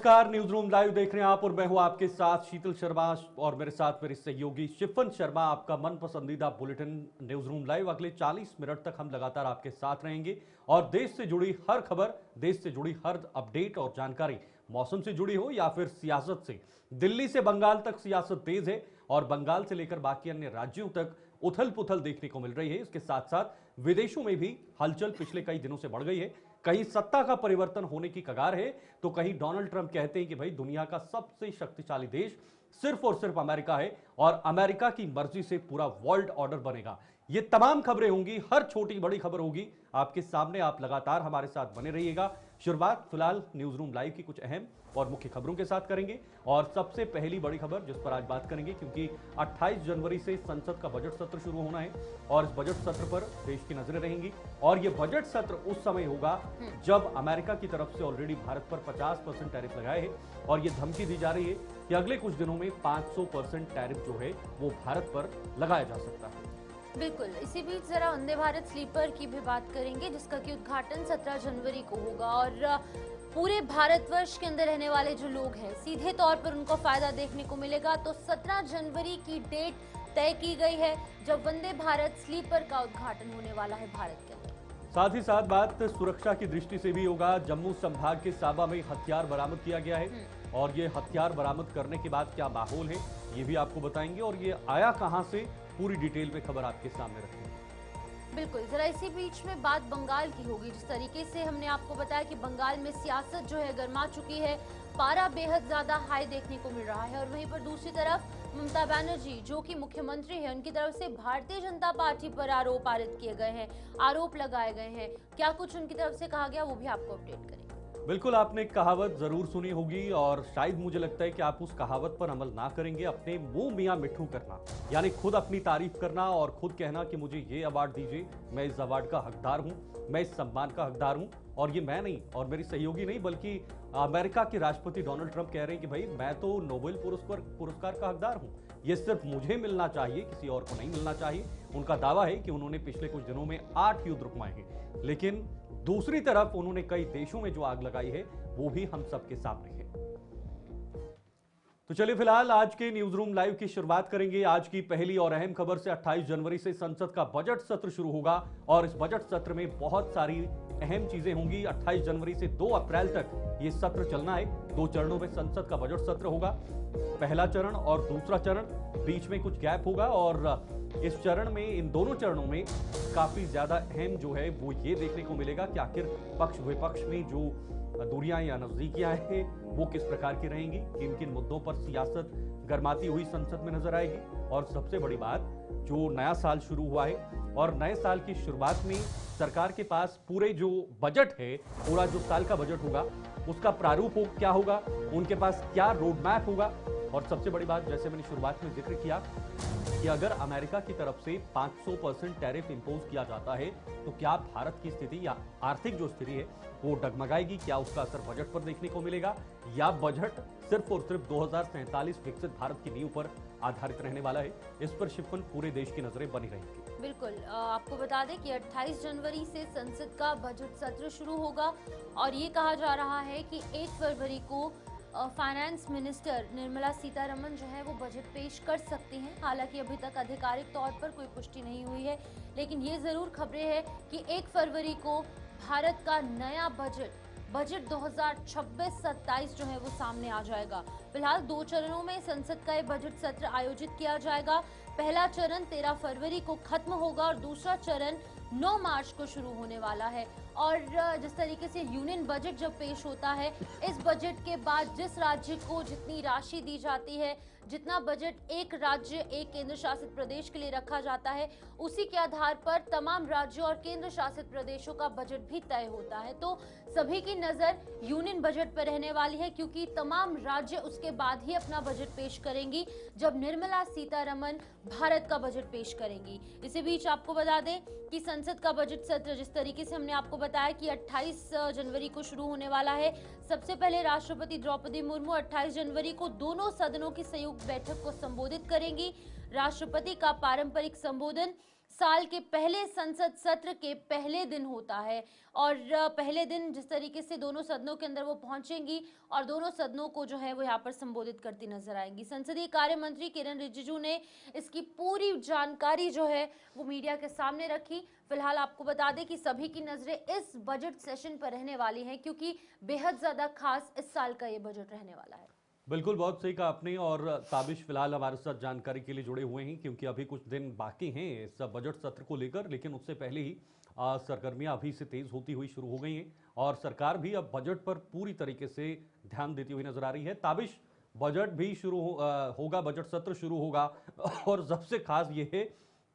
नमस्कार, news room live देख रहे हैं आप और मैं हूं आपके साथ शीतल शर्मा और मेरे साथ मेरे सहयोगी शिफन शर्मा। आपका मन पसंदीदा बुलेटिन न्यूज रूम लाइव अगले 40 मिनट तक हम लगातार आपके साथ रहेंगे और देश से जुड़ी हर खबर, देश से जुड़ी हर अपडेट और जानकारी, मौसम से जुड़ी हो या फिर सियासत से। दिल्ली से बंगाल तक सियासत तेज है और बंगाल से लेकर बाकी अन्य राज्यों तक उथल पुथल देखने को मिल रही है। इसके साथ साथ विदेशों में भी हलचल पिछले कई दिनों से बढ़ गई है। कहीं सत्ता का परिवर्तन होने की कगार है तो कहीं डोनाल्ड ट्रंप कहते हैं कि भाई दुनिया का सबसे शक्तिशाली देश सिर्फ और सिर्फ अमेरिका है और अमेरिका की मर्जी से पूरा वर्ल्ड ऑर्डर बनेगा। ये तमाम खबरें होंगी, हर छोटी बड़ी खबर होगी आपके सामने। आप लगातार हमारे साथ बने रहिएगा। शुरुआत फिलहाल न्यूज रूम लाइव की कुछ अहम और मुख्य खबरों के साथ करेंगे और सबसे पहली बड़ी खबर जिस पर आज बात करेंगे, क्योंकि 28 जनवरी से संसद का बजट सत्र शुरू होना है और इस बजट सत्र पर देश की नजरें रहेंगी और यह बजट सत्र उस समय होगा जब अमेरिका की तरफ से ऑलरेडी भारत पर 50% टैरिफ लगाए हैं और यह धमकी दी जा रही है कि अगले कुछ दिनों में 500% टैरिफ जो है वो भारत पर लगाया जा सकता है। बिल्कुल, इसी बीच जरा वंदे भारत स्लीपर की भी बात करेंगे जिसका कि उद्घाटन 17 जनवरी को होगा और पूरे भारतवर्ष के अंदर रहने वाले जो लोग हैं सीधे तौर पर उनको फायदा देखने को मिलेगा। तो 17 जनवरी की डेट तय की गई है जब वंदे भारत स्लीपर का उद्घाटन होने वाला है भारत के अंदर। साथ ही साथ बात सुरक्षा की दृष्टि से भी होगा। जम्मू संभाग के साबा में हथियार बरामद किया गया है और ये हथियार बरामद करने के बाद क्या माहौल है ये भी आपको बताएंगे और ये आया कहां से, पूरी डिटेल में खबर आपके सामने रखेंगे। बिल्कुल, जरा इसी बीच में बात बंगाल की होगी। जिस तरीके से हमने आपको बताया कि बंगाल में सियासत जो है गर्मा चुकी है, पारा बेहद ज्यादा हाई देखने को मिल रहा है और वहीं पर दूसरी तरफ ममता बनर्जी जो कि मुख्यमंत्री है, उनकी तरफ से भारतीय जनता पार्टी पर आरोप पारित किए गए हैं, आरोप लगाए गए हैं। क्या कुछ उनकी तरफ से कहा गया वो भी आपको अपडेट करेंगे। बिल्कुल, आपने कहावत जरूर सुनी होगी और शायद मुझे लगता है कि आप उस कहावत पर अमल ना करेंगे। अपने मुंह मियां मिट्ठू करना, यानी खुद अपनी तारीफ करना और खुद कहना कि मुझे ये अवार्ड दीजिए, मैं इस अवार्ड का हकदार हूं, मैं इस सम्मान का हकदार हूं। और ये मैं नहीं और मेरी सहयोगी नहीं बल्कि अमेरिका के राष्ट्रपति डोनाल्ड ट्रंप कह रहे हैं कि भाई मैं तो नोबेल पुरस्कार का हकदार हूं, ये सिर्फ मुझे मिलना चाहिए, किसी और को नहीं मिलना चाहिए। उनका दावा है कि उन्होंने पिछले कुछ दिनों में 8 युद्ध रुकवाए हैं, लेकिन दूसरी तरफ उन्होंने कई देशों में जो आग लगाई है वो भी हम सबके सामने है। तो चलिए फिलहाल आज के न्यूज रूम लाइव की शुरुआत करेंगे। आज की पहली और अहम खबर से 28 जनवरी से संसद का बजट सत्र शुरू होगा और इस बजट सत्र में बहुत सारी अहम चीजें होंगी। 28 जनवरी से 2 अप्रैल तक ये सत्र चलना है। 2 चरणों में संसद का बजट सत्र होगा, पहला चरण और दूसरा चरण, बीच में कुछ गैप होगा और इस चरण में, इन दोनों चरणों में काफी ज्यादा अहम जो है वो ये देखने को मिलेगा कि आखिर पक्ष विपक्ष में जो दूरियां या नजदीकियां हैं वो किस प्रकार की रहेंगी, किन किन मुद्दों पर सियासत गरमाती हुई संसद में नजर आएगी। और सबसे बड़ी बात, जो नया साल शुरू हुआ है और नए साल की शुरुआत में सरकार के पास पूरे जो बजट है, पूरा जो साल का बजट होगा उसका प्रारूप क्या होगा, उनके पास क्या रोड मैप होगा। और सबसे बड़ी बात, जैसे मैंने शुरुआत में जिक्र किया कि अगर अमेरिका की तरफ से 500% टैरिफ इंपोज किया जाता है तो क्या भारत की स्थिति या आर्थिक जो स्थिति है वो डगमगाएगी, क्या उसका असर बजट पर देखने को मिलेगा या बजट सिर्फ और सिर्फ 2047 विकसित भारत की नींव पर आधारित रहने वाला है। इस पर शिफन पूरे देश की नजरें बनी रहेंगी। बिल्कुल, आपको बता दें कि 28 जनवरी से संसद का बजट सत्र शुरू होगा और ये कहा जा रहा है कि 1 फरवरी को फाइनेंस मिनिस्टर निर्मला सीतारमण जो है वो बजट पेश कर सकती हैं। हालांकि अभी तक आधिकारिक तौर पर कोई पुष्टि नहीं हुई है, लेकिन ये जरूर खबरें हैं कि 1 फरवरी को भारत का नया बजट 2026-27 जो है वो सामने आ जाएगा। फिलहाल 2 चरणों में संसद का ये बजट सत्र आयोजित किया जाएगा। पहला चरण 13 फरवरी को खत्म होगा और दूसरा चरण 9 मार्च को शुरू होने वाला है। और जिस तरीके से यूनियन बजट जब पेश होता है, इस बजट के बाद जिस राज्य को जितनी राशि दी जाती है, जितना बजट एक राज्य एक केंद्र शासित प्रदेश के लिए रखा जाता है, उसी के आधार पर तमाम राज्यों और केंद्र शासित प्रदेशों का बजट भी तय होता है। तो सभी की नजर यूनियन बजट पर रहने वाली है क्योंकि तमाम राज्य उसके बाद ही अपना बजट पेश करेंगी जब निर्मला सीतारमण भारत का बजट पेश करेंगी। इसी बीच आपको बता दें कि संसद का बजट सत्र जिस तरीके से हमने आपको बताया कि 28 जनवरी को शुरू होने वाला है। सबसे पहले राष्ट्रपति द्रौपदी मुर्मू 28 जनवरी को दोनों सदनों की संयुक्त बैठक को संबोधित करेंगी। राष्ट्रपति का पारंपरिक संबोधन साल के पहले संसद सत्र के पहले दिन होता है और पहले दिन जिस तरीके से दोनों सदनों के अंदर वो पहुंचेंगी और दोनों सदनों को जो है वो यहाँ पर संबोधित करती नजर आएंगी। संसदीय कार्य मंत्री किरण रिजिजू ने इसकी पूरी जानकारी जो है वो मीडिया के सामने रखी। फिलहाल आपको बता दें कि सभी की नजरें इस बजट सेशन पर रहने वाली हैं क्योंकि बेहद ज्यादा खास इस साल का ये बजट रहने वाला है। बिल्कुल, बहुत सही कहा आपने। और ताबिश फिलहाल हमारे साथ जानकारी के लिए जुड़े हुए हैं क्योंकि अभी कुछ दिन बाकी हैं इस बजट सत्र को लेकर, लेकिन उससे पहले ही सरगर्मियां अभी से तेज होती हुई शुरू हो गई हैं और सरकार भी अब बजट पर पूरी तरीके से ध्यान देती हुई नजर आ रही है। ताबिश, बजट भी होगा, बजट सत्र शुरू होगा और सबसे खास ये है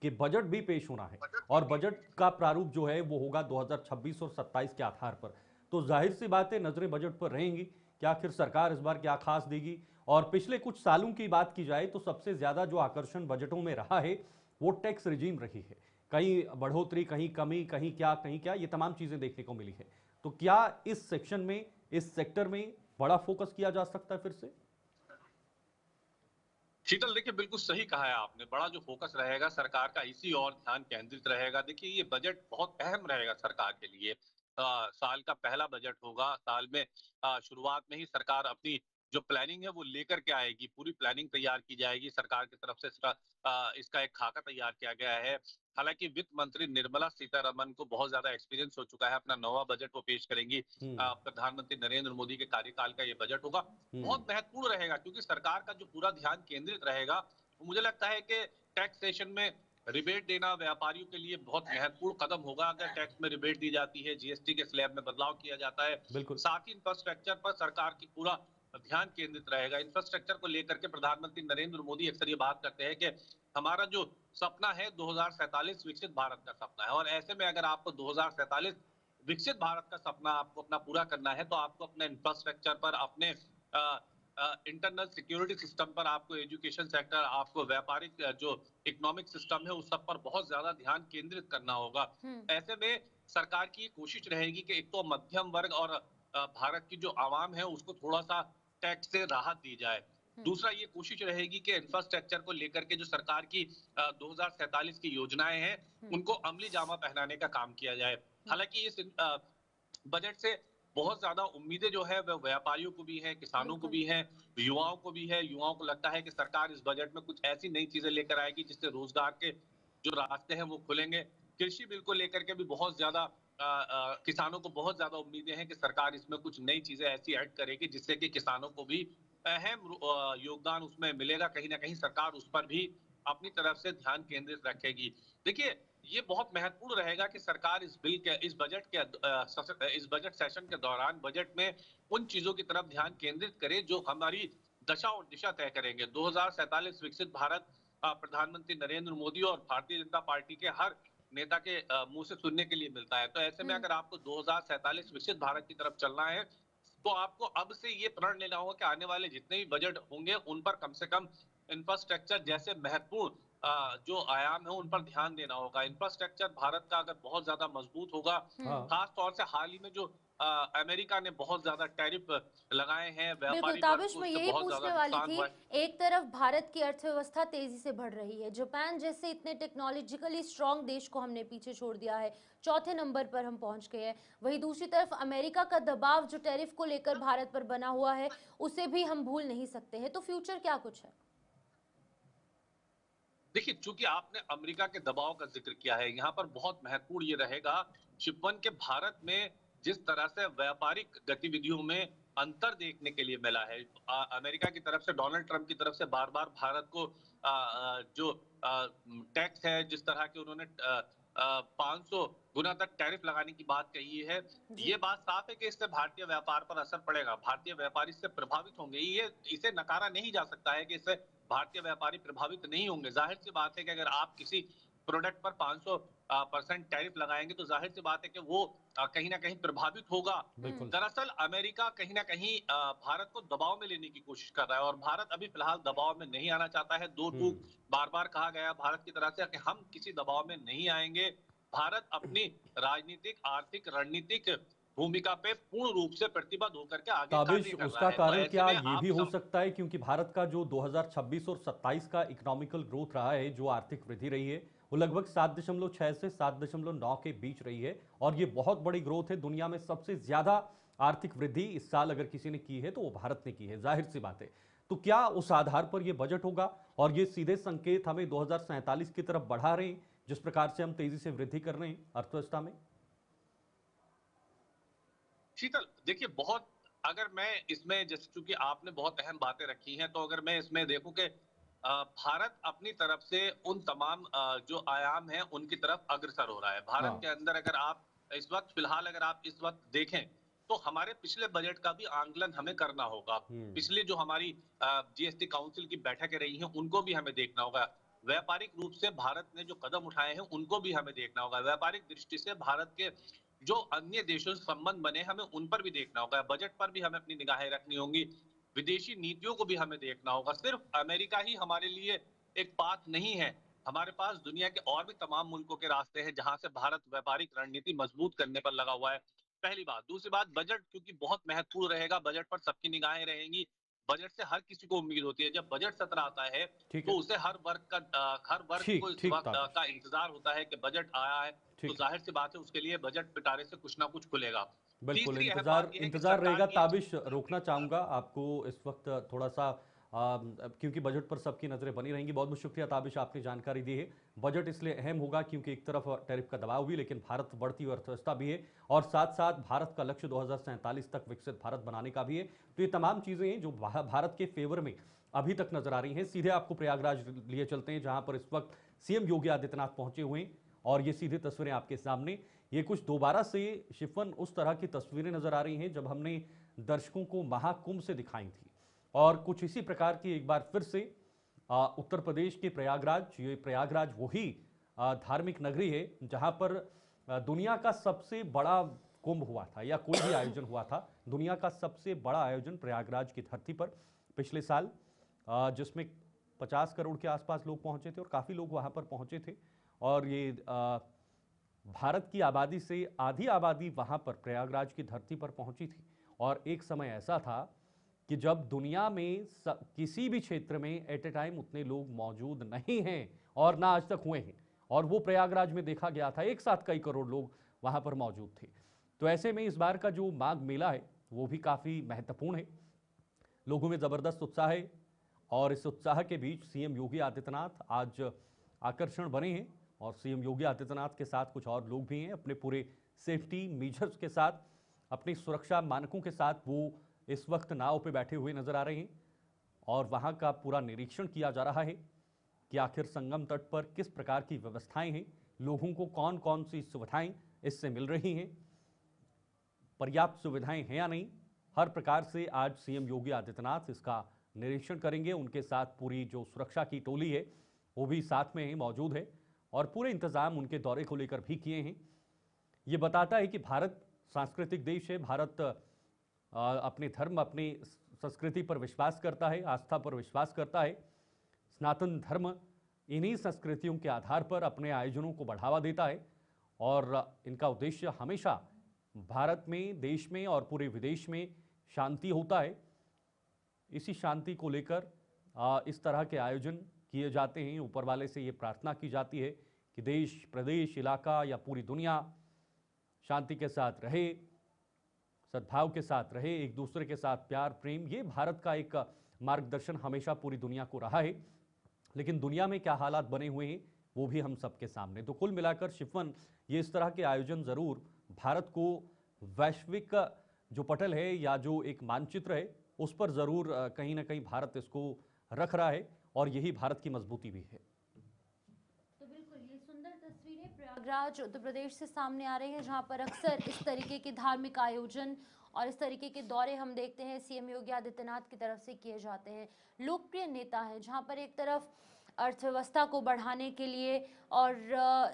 कि बजट भी पेश होना है और बजट का प्रारूप जो है वो होगा 2026 और 27 के आधार पर। तो जाहिर सी बात है नजरें बजट पर रहेंगी कि आखिर सरकार इस बार क्या खास देगी। और पिछले कुछ सालों की बात की जाए तो सबसे ज्यादा जो आकर्षण बजटों में रहा है वो टैक्स रिजीम रही है। कहीं बढ़ोतरी, कहीं कमी, कहीं क्या, ये तमाम चीजें देखने को मिली है। तो क्या इस सेक्शन में, इस सेक्टर में बड़ा फोकस किया जा सकता है फिर से? शीतल, देखिए बिल्कुल सही कहा है आपने। बड़ा जो फोकस रहेगा सरकार का इसी और ध्यान केंद्रित रहेगा। देखिए ये बजट बहुत अहम रहेगा सरकार के लिए। साल का पहला बजट होगा। साल में शुरुआत में ही सरकार अपनी जो प्लानिंग है वो लेकर के आएगी। पूरी प्लानिंग तैयार की जाएगी सरकार की तरफ से। इसका एक खाका तैयार किया गया है। हालांकि वित्त मंत्री निर्मला सीतारमन को बहुत ज्यादा एक्सपीरियंस हो चुका है। अपना नवा बजट वो पेश करेंगी। प्रधानमंत्री नरेंद्र मोदी के कार्यकाल का ये बजट होगा। बहुत महत्वपूर्ण रहेगा क्योंकि सरकार का जो पूरा ध्यान केंद्रित रहेगा, मुझे लगता है कि टैक्सेशन में रिबेट देना व्यापारियों के लिए बहुत महत्वपूर्ण कदम होगा। अगर टैक्स में रिबेट दी जाती है, जीएसटी के स्लैब में बदलाव किया जाता है, बिल्कुल। साथ ही इंफ्रास्ट्रक्चर पर सरकार की पूरा ध्यान केंद्रित रहेगा। इंफ्रास्ट्रक्चर को लेकर के प्रधानमंत्री नरेंद्र मोदी अक्सर ये बात करते हैं कि हमारा जो सपना है 2047 विकसित भारत का सपना है। और ऐसे में अगर आपको 2047 विकसित भारत का सपना आपको अपना पूरा करना है तो आपको अपने इंफ्रास्ट्रक्चर पर, अपने इंटरनल सिक्योरिटी सिस्टम पर, आपको एजुकेशन सेक्टर, आपको व्यापारिक जो इकोनॉमिक सिस्टम है उस सब पर बहुत ज्यादा ध्यान केंद्रित करना होगा। ऐसे में सरकार की कोशिश रहेगी कि एक तो मध्यम वर्ग और भारत की जो आवाम है उसको थोड़ा सा टैक्स से राहत दी जाए। दूसरा ये कोशिश रहेगी कि इंफ्रास्ट्रक्चर को लेकर के जो सरकार की 2047 की योजनाएं हैं उनको अमली जामा पहनाने का काम किया जाए। हालांकि इस बजट से बहुत ज्यादा उम्मीदें जो है वह व्यापारियों को भी है, किसानों को भी है, युवाओं को भी है। युवाओं को लगता है कि सरकार इस बजट में कुछ ऐसी नई चीजें लेकर आएगी जिससे रोजगार के जो रास्ते हैं वो खुलेंगे। कृषि बिल को लेकर के भी बहुत ज्यादा किसानों को बहुत ज्यादा उम्मीदें हैं कि सरकार इसमें कुछ नई चीजें ऐसी ऐड करेगी जिससे कि किसानों को भी अहम योगदान उसमें मिलेगा। कहीं ना कहीं सरकार उस पर भी अपनी तरफ से ध्यान केंद्रित रखेगी। देखिए ये बहुत महत्वपूर्ण रहेगा कि सरकार इस बजट सेशन के दौरान बजट में उन चीजों की तरफ ध्यान केंद्रित करे जो हमारी दशा और दिशा तय करेंगे। 2047 विकसित भारत प्रधानमंत्री नरेंद्र मोदी और भारतीय जनता पार्टी के हर नेता के मुंह से सुनने के लिए मिलता है। तो ऐसे में अगर आपको 2047 विकसित भारत की तरफ चलना है तो आपको अब से ये प्रण लेना होगा कि आने वाले जितने भी बजट होंगे उन पर कम से कम इंफ्रास्ट्रक्चर जैसे महत्वपूर्ण जो आयाम है उन पर ध्यान देना होगा। इंफ्रास्ट्रक्चर भारत का अगर बहुत ज्यादा मजबूत होगा, खास तौर से हाल ही में जो अमेरिका ने बहुत ज्यादा टैरिफ लगाए हैं, बिल्कुल व्यापारी वर्ग ताबिश, को मैं उससे यही बहुत पूछने ज्यादा वाली नुकसान थी। हुआ है। एक तरफ भारत की अर्थव्यवस्था तेजी से बढ़ रही है, जापान जैसे इतने टेक्नोलॉजिकली स्ट्रांग देश को हमने पीछे छोड़ दिया है, चौथे नंबर पर हम पहुंच गए हैं। वहीं दूसरी तरफ अमेरिका का दबाव जो टैरिफ को लेकर भारत पर बना हुआ है उसे भी हम भूल नहीं सकते हैं। तो फ्यूचर क्या कुछ है? देखिए चूंकि आपने अमेरिका के दबाव का जिक्र किया है, यहाँ पर बहुत महत्वपूर्ण ये रहेगा शिपवन के भारत में जिस तरह से व्यापारिक गतिविधियों में अंतर देखने के लिए मिला है। अमेरिका की तरफ से, डोनाल्ड ट्रंप की तरफ से बार बार भारत को जो टैक्स है, जिस तरह के उन्होंने 500 गुना तक टैरिफ लगाने की बात कही है, ये बात साफ है कि इससे भारतीय व्यापार पर असर पड़ेगा। भारतीय व्यापारी इससे प्रभावित होंगे। ये इसे नकारा नहीं जा सकता है कि इससे भारतीय व्यापारी प्रभावित नहीं होंगे। जाहिर सी बात है कि अगर आप किसी प्रोडक्ट पर 500% टैरिफ लगाएंगे तो जाहिर सी बात है कि वो कहीं ना कहीं प्रभावित होगा। दरअसल अमेरिका कहीं ना कहीं भारत को दबाव में लेने की कोशिश कर रहा है और भारत अभी फिलहाल दबाव में नहीं आना चाहता है। दो टूक बार बार कहा गया भारत की तरफ से कि हम किसी दबाव में नहीं आएंगे। भारत अपनी राजनीतिक, आर्थिक, रणनीतिक भूमिका पे पूर्ण रूप से प्रतिबद्ध होकर के आगे ताबिश, कार्य कर उसका रहा है। तो कारण ऐसे क्या में ये आप भी हो सकता है क्योंकि भारत का जो 2026 और 27 का इकोनॉमिकल ग्रोथ रहा है, जो आर्थिक वृद्धि रही है, वो लगभग 7.6 से 7.9 के बीच रही है और ये बहुत बड़ी ग्रोथ है। दुनिया में सबसे ज्यादा आर्थिक वृद्धि इस साल अगर किसी ने की है तो वो भारत ने की है, जाहिर सी बात है। तो क्या उस आधार पर यह बजट होगा और ये सीधे संकेत हमें 2047 की तरफ बढ़ा रहे हैं, जिस प्रकार से हम तेजी से वृद्धि कर रहे हैं अर्थव्यवस्था में? शीतल, देखिए बहुत, अगर मैं इसमें, जैसे चूंकि आपने बहुत अहम बातें रखी हैं, तो अगर मैं इसमें देखूं कि भारत अपनी तरफ से उन तमाम जो आयाम हैं उनकी तरफ अग्रसर हो रहा है। भारत हाँ। के अंदर अगर आप इस वक्त फिलहाल अगर आप इस वक्त देखें तो हमारे पिछले बजट का भी आंकलन हमें करना होगा। हम्म। पिछले जो हमारी जीएसटी काउंसिल की बैठकें रही हैं उनको भी हमें देखना होगा। व्यापारिक रूप से भारत ने जो कदम उठाए हैं उनको भी हमें देखना होगा। व्यापारिक दृष्टि से भारत के जो अन्य देशों से संबंध बने हमें उन पर भी देखना होगा। बजट पर भी हमें अपनी निगाहें रखनी होंगी। विदेशी नीतियों को भी हमें देखना होगा। सिर्फ अमेरिका ही हमारे लिए एक पाथ नहीं है। हमारे पास दुनिया के और भी तमाम मुल्कों के रास्ते हैं जहां से भारत व्यापारिक रणनीति मजबूत करने पर लगा हुआ है। पहली बात। दूसरी बात, बजट क्योंकि बहुत महत्वपूर्ण रहेगा, बजट पर सबकी निगाहें रहेंगी। बजट से हर किसी को उम्मीद होती है। जब बजट सत्र आता है ठीक तो है। उसे हर वर्ग को ठीक इस ठीक वक्त ताबिश। का इंतजार होता है कि बजट आया है, तो ठीक है। जाहिर सी बात है उसके लिए बजट पिटारे से कुछ ना कुछ खुलेगा। बिल्कुल, तीसरी अहम इंतजार बात यह है कि इंतजार सरकार रहेगा। की ताबिश, रोकना चाहूंगा आपको इस वक्त थोड़ा सा, क्योंकि बजट पर सबकी नजरें बनी रहेंगी। बहुत बहुत शुक्रिया ताबिश, आपने जानकारी दी है। बजट इसलिए अहम होगा क्योंकि एक तरफ टैरिफ का दबाव भी, लेकिन भारत बढ़ती हुई अर्थव्यवस्था भी है और साथ साथ भारत का लक्ष्य 2047 तक विकसित भारत बनाने का भी है। तो ये तमाम चीजें हैं जो भारत के फेवर में अभी तक नजर आ रही हैं। सीधे आपको प्रयागराज लिए चलते हैं जहां पर इस वक्त सीएम योगी आदित्यनाथ पहुंचे हुए हैं और ये सीधे तस्वीरें आपके सामने। ये कुछ दोबारा से शिफन उस तरह की तस्वीरें नजर आ रही हैं जब हमने दर्शकों को महाकुंभ से दिखाई थी और कुछ इसी प्रकार की एक बार फिर से उत्तर प्रदेश के प्रयागराज, ये प्रयागराज वही धार्मिक नगरी है जहां पर दुनिया का सबसे बड़ा कुंभ हुआ था या कोई भी आयोजन हुआ था। दुनिया का सबसे बड़ा आयोजन प्रयागराज की धरती पर पिछले साल, जिसमें 50 करोड़ के आसपास लोग पहुंचे थे और काफी लोग वहां पर पहुंचे थे और ये भारत की आबादी से आधी आबादी वहां पर प्रयागराज की धरती पर पहुंची थी। और एक समय ऐसा था कि जब दुनिया में किसी भी क्षेत्र में एट ए टाइम उतने लोग मौजूद नहीं हैं और ना आज तक हुए हैं, और वो प्रयागराज में देखा गया था एक साथ कई करोड़ लोग वहां पर मौजूद थे। तो ऐसे में इस बार का जो माघ मेला है वो भी काफी महत्वपूर्ण है। लोगों में जबरदस्त उत्साह है और इस उत्साह के बीच सीएम योगी आदित्यनाथ आज आकर्षण बने हैं और सीएम योगी आदित्यनाथ के साथ कुछ और लोग भी हैं। अपने पूरे सेफ्टी मेजर्स के साथ, अपनी सुरक्षा मानकों के साथ वो इस वक्त नाव पे बैठे हुए नजर आ रहे हैं और वहां का पूरा निरीक्षण किया जा रहा है कि आखिर संगम तट पर किस प्रकार की व्यवस्थाएं हैं, लोगों को कौन कौन सी सुविधाएं इससे मिल रही हैं, पर्याप्त सुविधाएं हैं या नहीं। हर प्रकार से आज सीएम योगी आदित्यनाथ इसका निरीक्षण करेंगे। उनके साथ पूरी जो सुरक्षा की टोली है वो भी साथ में ही मौजूद है और पूरे इंतजाम उनके दौरे को लेकर भी किए हैं। ये बताता है कि भारत सांस्कृतिक देश है। भारत अपने धर्म, अपनी संस्कृति पर विश्वास करता है, आस्था पर विश्वास करता है। सनातन धर्म इन्हीं संस्कृतियों के आधार पर अपने आयोजनों को बढ़ावा देता है और इनका उद्देश्य हमेशा भारत में, देश में और पूरे विदेश में शांति होता है। इसी शांति को लेकर इस तरह के आयोजन किए जाते हैं। ऊपर वाले से ये प्रार्थना की जाती है कि देश, प्रदेश, इलाका या पूरी दुनिया शांति के साथ रहे, सद्भाव के साथ रहे, एक दूसरे के साथ प्यार, प्रेम। ये भारत का एक मार्गदर्शन हमेशा पूरी दुनिया को रहा है। लेकिन दुनिया में क्या हालात बने हुए हैं वो भी हम सबके सामने। तो कुल मिलाकर शिफन, ये इस तरह के आयोजन जरूर भारत को वैश्विक जो पटल है या जो एक मानचित्र है उस पर जरूर कहीं ना कहीं भारत इसको रख रहा है और यही भारत की मजबूती भी है। तो बिल्कुल ये सुंदर तस्वीरें प्रयागराज उत्तर प्रदेश से सामने आ रही हैं जहां पर अक्सर इस तरीके के धार्मिक आयोजन और इस तरीके के दौरे हम देखते हैं सीएम योगी आदित्यनाथ की तरफ से किए जाते हैं। लोकप्रिय नेता है जहां पर एक तरफ अर्थव्यवस्था को बढ़ाने के लिए और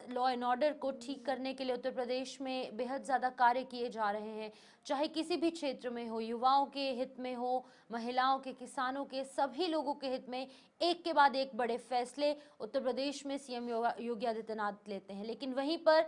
लॉ एंड ऑर्डर को ठीक करने के लिए उत्तर प्रदेश में बेहद ज़्यादा कार्य किए जा रहे हैं, चाहे किसी भी क्षेत्र में हो, युवाओं के हित में हो, महिलाओं के, किसानों के, सभी लोगों के हित में एक के बाद एक बड़े फैसले उत्तर प्रदेश में सीएम योगी आदित्यनाथ लेते हैं। लेकिन वहीं पर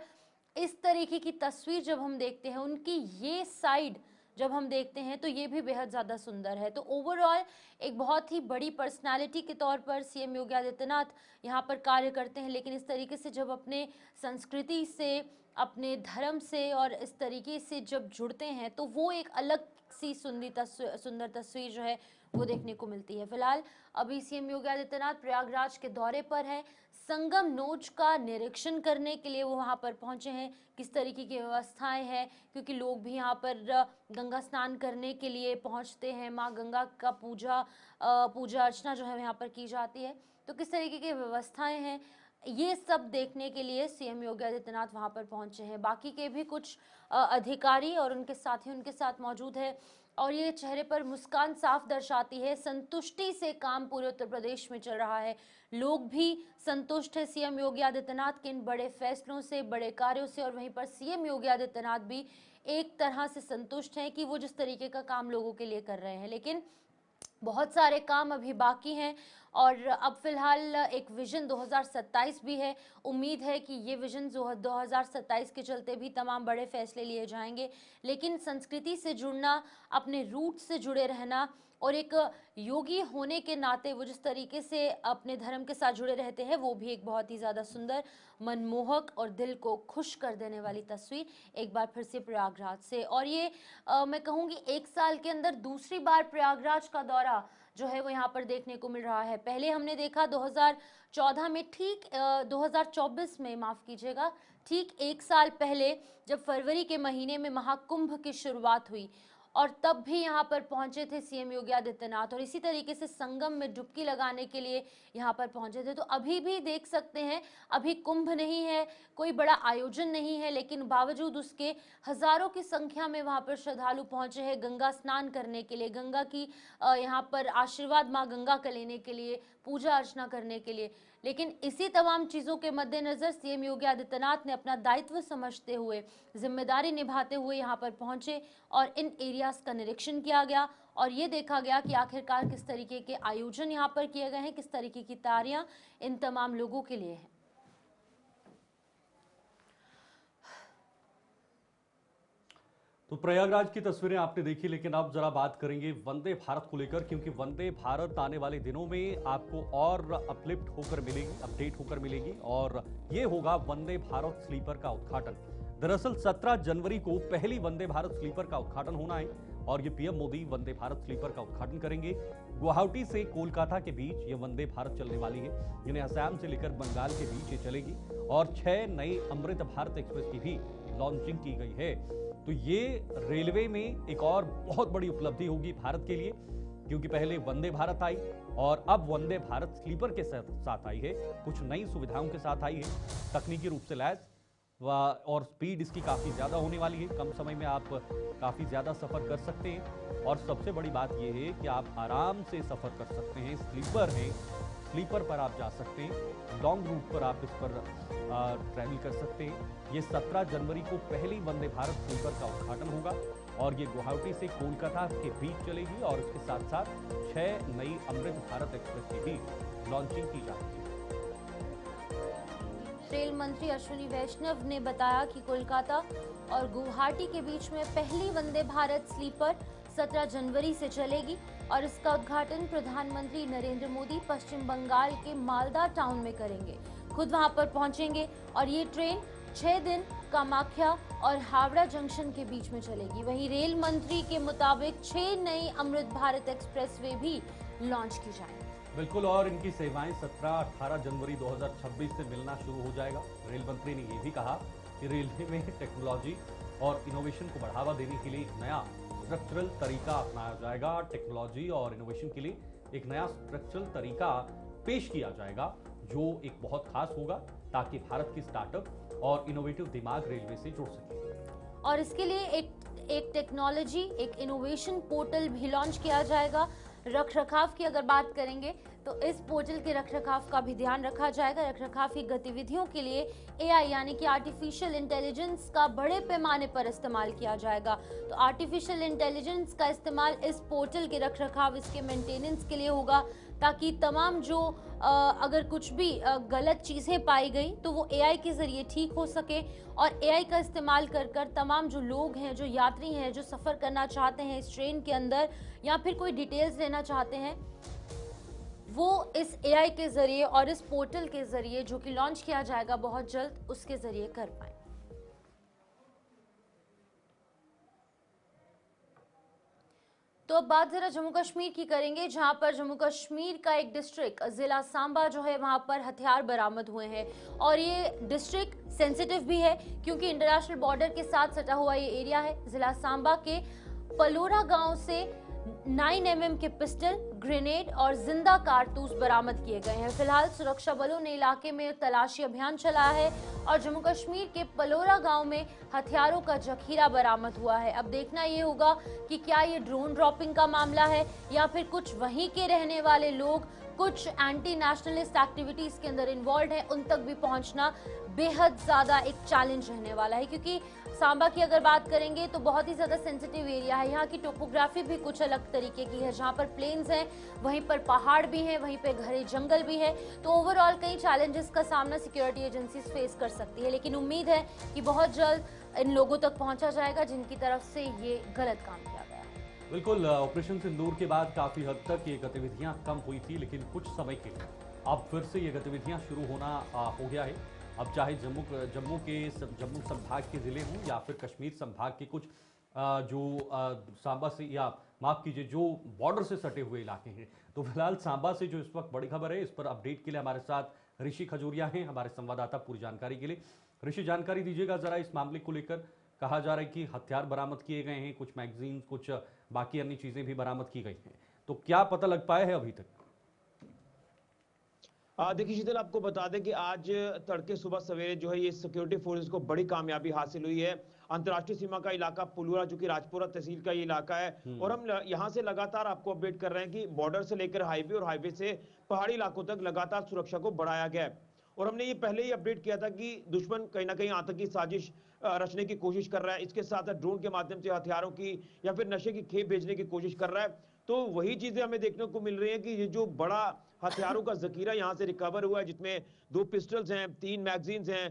इस तरीके की तस्वीर जब हम देखते हैं, उनकी ये साइड जब हम देखते हैं तो ये भी बेहद ज़्यादा सुंदर है। तो ओवरऑल एक बहुत ही बड़ी पर्सनालिटी के तौर पर सीएम योगी आदित्यनाथ यहाँ पर कार्य करते हैं, लेकिन इस तरीके से जब अपने संस्कृति से, अपने धर्म से और इस तरीके से जब जुड़ते हैं तो वो एक अलग सी सुंदर तस्वीर जो है वो देखने को मिलती है। फिलहाल अभी सीएम योगी आदित्यनाथ प्रयागराज के दौरे पर हैं, संगम नोच का निरीक्षण करने के लिए वो वहाँ पर पहुँचे हैं। किस तरीके की व्यवस्थाएं हैं, क्योंकि लोग भी यहाँ पर गंगा स्नान करने के लिए पहुँचते हैं, माँ गंगा का पूजा अर्चना जो है यहाँ पर की जाती है, तो किस तरीके की व्यवस्थाएं हैं ये सब देखने के लिए सीएम योगी आदित्यनाथ वहां पर पहुंचे हैं। बाकी के भी कुछ अधिकारी और उनके साथी उनके साथ मौजूद है और ये चेहरे पर मुस्कान साफ दर्शाती है। संतुष्टि से काम पूरे उत्तर प्रदेश में चल रहा है, लोग भी संतुष्ट है सीएम योगी आदित्यनाथ के इन बड़े फैसलों से, बड़े कार्यों से, और वहीं पर सीएम योगी आदित्यनाथ भी एक तरह से संतुष्ट हैं कि वो जिस तरीके का काम लोगों के लिए कर रहे हैं। लेकिन बहुत सारे काम अभी बाकी हैं और अब फिलहाल एक विजन 2027 भी है। उम्मीद है कि ये विजन 2027 के चलते भी तमाम बड़े फैसले लिए जाएंगे, लेकिन संस्कृति से जुड़ना, अपने रूट से जुड़े रहना और एक योगी होने के नाते वो जिस तरीके से अपने धर्म के साथ जुड़े रहते हैं वो भी एक बहुत ही ज़्यादा सुंदर, मनमोहक और दिल को खुश कर देने वाली तस्वीर एक बार फिर से प्रयागराज से। और ये मैं कहूँगी एक साल के अंदर दूसरी बार प्रयागराज का दौरा जो है वो यहाँ पर देखने को मिल रहा है। पहले हमने देखा 2014 में, ठीक 2024 में, माफ़ कीजिएगा, ठीक एक साल पहले जब फरवरी के महीने में महाकुंभ की शुरुआत हुई और तब भी यहाँ पर पहुँचे थे सीएम योगी आदित्यनाथ और इसी तरीके से संगम में डुबकी लगाने के लिए यहाँ पर पहुँचे थे। तो अभी भी देख सकते हैं, अभी कुंभ नहीं है, कोई बड़ा आयोजन नहीं है, लेकिन बावजूद उसके हजारों की संख्या में वहाँ पर श्रद्धालु पहुँचे हैं गंगा स्नान करने के लिए, गंगा की यहाँ पर आशीर्वाद माँ गंगा का लेने के लिए, पूजा अर्चना करने के लिए। लेकिन इसी तमाम चीज़ों के मद्देनज़र सीएम योगी आदित्यनाथ ने अपना दायित्व समझते हुए, जिम्मेदारी निभाते हुए यहाँ पर पहुँचे और इन एरियाज़ का निरीक्षण किया गया और ये देखा गया कि आखिरकार किस तरीके के आयोजन यहाँ पर किए गए हैं, किस तरीके की तैयारियाँ इन तमाम लोगों के लिए हैं। तो प्रयागराज की तस्वीरें आपने देखी, लेकिन अब जरा बात करेंगे वंदे भारत को लेकर, क्योंकि वंदे भारत आने वाले दिनों में आपको और अपलिफ्ट होकर मिलेगी, अपडेट होकर मिलेगी और ये होगा वंदे भारत स्लीपर का उद्घाटन। दरअसल 17 जनवरी को पहली वंदे भारत स्लीपर का उद्घाटन होना है और ये पीएम मोदी वंदे भारत स्लीपर का उद्घाटन करेंगे। गुवाहाटी से कोलकाता के बीच ये वंदे भारत चलने वाली है, जिन्हें असम से लेकर बंगाल के बीच ये चलेगी और 6 नई अमृत भारत एक्सप्रेस की भी लॉन्चिंग की गई है। तो ये रेलवे में एक और बहुत बड़ी उपलब्धि होगी भारत के लिए, क्योंकि पहले वंदे भारत आई और अब वंदे भारत स्लीपर के साथ आई है, कुछ नई सुविधाओं के साथ आई है, तकनीकी रूप से लैस और स्पीड इसकी काफ़ी ज़्यादा होने वाली है। कम समय में आप काफ़ी ज़्यादा सफ़र कर सकते हैं और सबसे बड़ी बात यह है कि आप आराम से सफ़र कर सकते हैं। स्लीपर है, स्लीपर पर आप जा सकते हैं, लॉन्ग रूट पर आप इस पर ट्रैवल कर सकते हैं। ये 17 जनवरी को पहली वंदे भारत स्लीपर का उद्घाटन होगा और ये गुवाहाटी से कोलकाता के बीच चलेगी और इसके साथ साथ 6 नई अमृत भारत एक्सप्रेस की भी लॉन्चिंग की जाएगी। रेल मंत्री अश्विनी वैष्णव ने बताया कि कोलकाता और गुवाहाटी के बीच में पहली वंदे भारत स्लीपर 17 जनवरी से चलेगी और इसका उद्घाटन प्रधानमंत्री नरेंद्र मोदी पश्चिम बंगाल के मालदा टाउन में करेंगे। खुद वहां पर पहुंचेंगे और ये ट्रेन 6 दिन कामाख्या और हावड़ा जंक्शन के बीच में चलेगी। वहीं रेल मंत्री के मुताबिक 6 नई अमृत भारत एक्सप्रेसवे भी लॉन्च की जाएंगी। बिल्कुल, और इनकी सेवाएं 17-18 जनवरी 2026 से मिलना शुरू हो जाएगा। रेल मंत्री ने यह भी कहा कि रेलवे में टेक्नोलॉजी और इनोवेशन को बढ़ावा देने के लिए एक नया स्ट्रक्चरल तरीका अपनाया जाएगा। टेक्नोलॉजी और इनोवेशन के लिए एक नया स्ट्रक्चरल तरीका पेश किया जाएगा जो एक बहुत खास होगा, ताकि भारत की स्टार्टअप और इनोवेटिव दिमाग रेलवे से जुड़ सके। और इसके लिए एक टेक्नोलॉजी, एक इनोवेशन पोर्टल भी लॉन्च किया जाएगा। रखरखाव की अगर बात करेंगे तो इस पोर्टल के रखरखाव का भी ध्यान रखा जाएगा। रखरखाव की गतिविधियों के लिए एआई यानी कि आर्टिफिशियल इंटेलिजेंस का बड़े पैमाने पर इस्तेमाल किया जाएगा। तो आर्टिफिशियल इंटेलिजेंस का इस्तेमाल इस पोर्टल के रखरखाव, इसके मेंटेनेंस के लिए होगा, ताकि तमाम जो अगर कुछ भी गलत चीज़ें पाई गई तो वो एआई के ज़रिए ठीक हो सके, और एआई का इस्तेमाल कर कर तमाम जो लोग हैं, जो यात्री हैं, जो सफ़र करना चाहते हैं इस ट्रेन के अंदर या फिर कोई डिटेल्स लेना चाहते हैं, वो इस एआई के ज़रिए और इस पोर्टल के ज़रिए जो कि लॉन्च किया जाएगा बहुत जल्द, उसके ज़रिए कर पाएँ। तो अब बात जरा जम्मू कश्मीर की करेंगे, जहां पर जम्मू कश्मीर का एक डिस्ट्रिक्ट जिला सांबा जो है वहां पर हथियार बरामद हुए हैं, और ये डिस्ट्रिक्ट सेंसिटिव भी है क्योंकि इंटरनेशनल बॉर्डर के साथ सटा हुआ ये एरिया है। जिला सांबा के पलोरा गांव से 9 mm के पिस्टल, ग्रेनेड और जिंदा कारतूस बरामद किए गए हैं। फिलहाल सुरक्षा बलों ने इलाके में तलाशी अभियान चलाया है और जम्मू कश्मीर के पलोरा गांव में हथियारों का जखीरा बरामद हुआ है। अब देखना ये होगा कि क्या ये ड्रोन ड्रॉपिंग का मामला है या फिर कुछ वहीं के रहने वाले लोग कुछ एंटी नेशनलिस्ट एक्टिविटीज के अंदर इन्वॉल्व हैं, उन तक भी पहुंचना बेहद ज्यादा एक चैलेंज रहने वाला है। क्योंकि सांबा की अगर बात करेंगे तो बहुत ही ज्यादा सेंसिटिव एरिया है। यहाँ की टोपोग्राफी भी कुछ अलग तरीके की है, जहाँ पर प्लेन्स हैं, वहीं पर पहाड़ भी हैं, वहीं पे घने जंगल भी है। तो ओवरऑल कई चैलेंजेस का सामना सिक्योरिटी एजेंसीज फेस कर सकती है, लेकिन उम्मीद है कि बहुत जल्द इन लोगों तक पहुंचा जाएगा जिनकी तरफ से ये गलत काम किया गया। बिल्कुल, ऑपरेशन सिंदूर के बाद काफी हद तक ये गतिविधियां कम हुई थी, लेकिन कुछ समय के लिए अब फिर से ये गतिविधियां शुरू होना हो गया है। अब चाहे जम्मू संभाग के जिले हों या फिर कश्मीर संभाग के कुछ सांबा से, या माफ कीजिए, जो बॉर्डर से सटे हुए इलाके हैं। तो फिलहाल सांबा से जो इस वक्त बड़ी खबर है, इस पर अपडेट के लिए हमारे साथ ऋषि खजूरिया हैं, हमारे संवाददाता, पूरी जानकारी के लिए। ऋषि, जानकारी दीजिएगा जरा इस मामले को लेकर। कहा जा रहा है कि हथियार बरामद किए गए हैं, कुछ मैगजीन, कुछ बाकी अन्य चीजें भी बरामद की गई हैं, तो क्या पता लग पाया है अभी तक? देखिए शीतल, आपको बता दें कि आज तड़के सुबह सवेरे जो है ये सिक्योरिटी फोर्सेस को बड़ी कामयाबी हासिल हुई है। अंतर्राष्ट्रीय सीमा का इलाका पुलूरा, जो कि राजपुरा तहसील का ये इलाका है, और हम यहाँ से लगातार आपको अपडेट कर रहे हैं कि बॉर्डर से लेकर हाईवे और हाईवे से पहाड़ी इलाकों तक लगातार सुरक्षा को बढ़ाया गया है। और हमने ये पहले ही अपडेट किया था कि दुश्मन कहीं ना कहीं आतंकी साजिश रचने की कोशिश कर रहा है, इसके साथ ड्रोन के माध्यम से हथियारों की या फिर नशे की खेप भेजने की कोशिश कर रहा है। तो वही चीजें हमें देखने को मिल रही है कि ये जो बड़ा हथियारों का जखीरा यहाँ से रिकवर हुआ है, जिसमें 2 पिस्टल्स हैं, 3 मैगजीन्स हैं,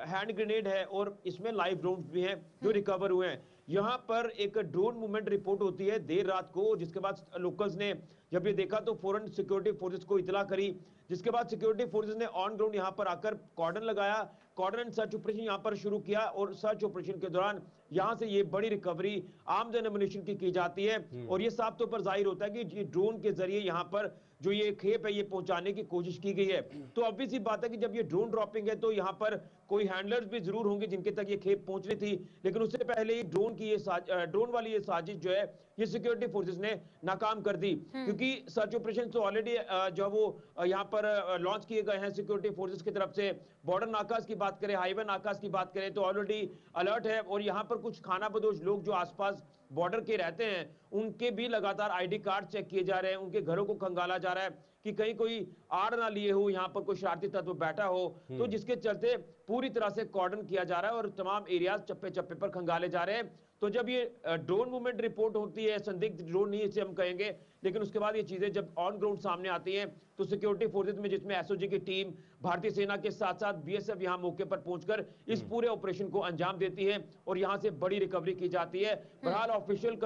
हैंड ग्रेनेड है और इसमें लाइव ड्रोन्स भी हैं जो रिकवर हुए हैं। यहाँ पर एक ड्रोन मूवमेंट रिपोर्ट होती है देर रात को, जिसके बाद लोकल्स ने जब ये देखा तो फौरन सिक्योरिटी फोर्सेस को इतला करी, जिसके बाद सिक्योरिटी फोर्सेस ने ऑन ग्राउंड यहाँ पर आकर कॉर्डन लगाया, कॉर्डन एंड सर्च ऑपरेशन यहाँ पर शुरू किया, और सर्च ऑपरेशन के दौरान यहाँ से ये बड़ी रिकवरी आर्म्स एंड एम्युनिशन की जाती है। और ये साफ तौर पर जाहिर होता है कि ये ड्रोन के जरिए यहाँ पर जो ये खेप है ये पहुंचाने की कोशिश की गई है। तो ऑब्वियस सी बात है कि जब ये ड्रोन ड्रॉपिंग है तो यहाँ पर कोई हैंडलर्स भी जरूर होंगे जिनके तक ये खेप पहुंचनी थी, लेकिन उससे पहले ही ड्रोन वाली ये साजिश जो है ये सिक्योरिटी फोर्सेस ने नाकाम कर दी, क्योंकि सर्च ऑपरेशन तो ऑलरेडी जो वो यहाँ पर लॉन्च किए गए हैं सिक्योरिटी फोर्सेस की तरफ से। बॉर्डर नाकास की बात करें, हाईवे नाकास की बात करें तो ऑलरेडी अलर्ट है, और यहाँ पर कुछ खानाबदोश लोग जो आसपास बॉर्डर के रहते हैं उनके भी लगातार आईडी कार्ड चेक किए जा रहे हैं, उनके घरों को खंगाला जा रहा है कि कहीं कोई आड़ ना लिए हो, यहाँ पर कोई शरारती तत्व बैठा हो, तो जिसके चलते पूरी तरह से कॉर्डन किया जा रहा है और तमाम एरियाज चप्पे चप्पे पर खंगाले जा रहे हैं। तो जब ये ड्रोन मूवमेंट रिपोर्ट होती है, संदिग्ध ड्रोन नहीं इसे हम कहेंगे, लेकिन उसके बाद ये चीजें जब ऑन ग्राउंड सामने आती हैं तो सिक्योरिटी फोर्सेस में, जिसमें एसओजी की टीम, भारतीय सेना के साथ साथ बीएसएफ यहाँ मौके पर पहुंचकर इस पूरे ऑपरेशन को अंजाम देती है और यहाँ से बड़ी रिकवरी की जाती है। बहरहाल ऑफिशियल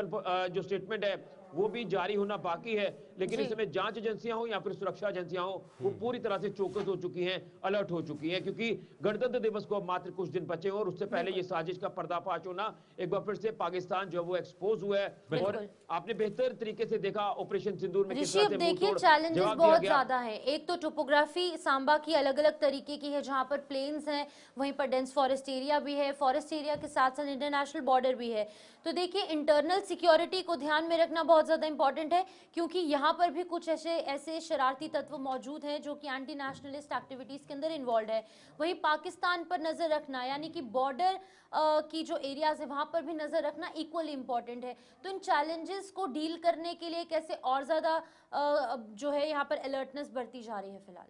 जो स्टेटमेंट है वो भी जारी होना बाकी है, लेकिन इस समय जांच एजेंसियां हो या फिर सुरक्षा एजेंसियां हो, वो पूरी तरह से चौकस हो चुकी हैं, अलर्ट हो चुकी हैं, क्योंकि गणतंत्र दिवस को अब मात्र कुछ दिन बचे हैं और उससे पहले ये साजिश का पर्दाफाश होना, एक बार फिर से पाकिस्तान जो वो एक्सपोज हुआ है। और आपने बेहतर तरीके से देखा ऑपरेशन सिंदूर में किस तरह से देखिए चैलेंजेस बहुत ज्यादा है। एक तो टोपोग्राफी सांबा की अलग अलग तरीके की है, जहां पर प्लेन्स हैं, वहीं पर डेंस फॉरेस्ट एरिया भी है, फॉरेस्ट एरिया के साथ साथ इंटरनेशनल बॉर्डर भी है। तो देखिए इंटरनल सिक्योरिटी को ध्यान में रखना बहुत ज्यादा इंपॉर्टेंट है, क्योंकि यहाँ पर भी कुछ ऐसे शरारती तत्व मौजूद हैं जो कि एंटी नेशनलिस्ट एक्टिविटीज के अंदर इन्वॉल्व है। वहीं पाकिस्तान पर नजर रखना, यानी कि बॉर्डर की जो एरियाज है वहां पर भी नजर रखना इक्वली इंपॉर्टेंट है। तो इन चैलेंजेस को डील करने के लिए कैसे और ज्यादा जो है यहाँ पर अलर्टनेस बढ़ती जा रही है फिलहाल?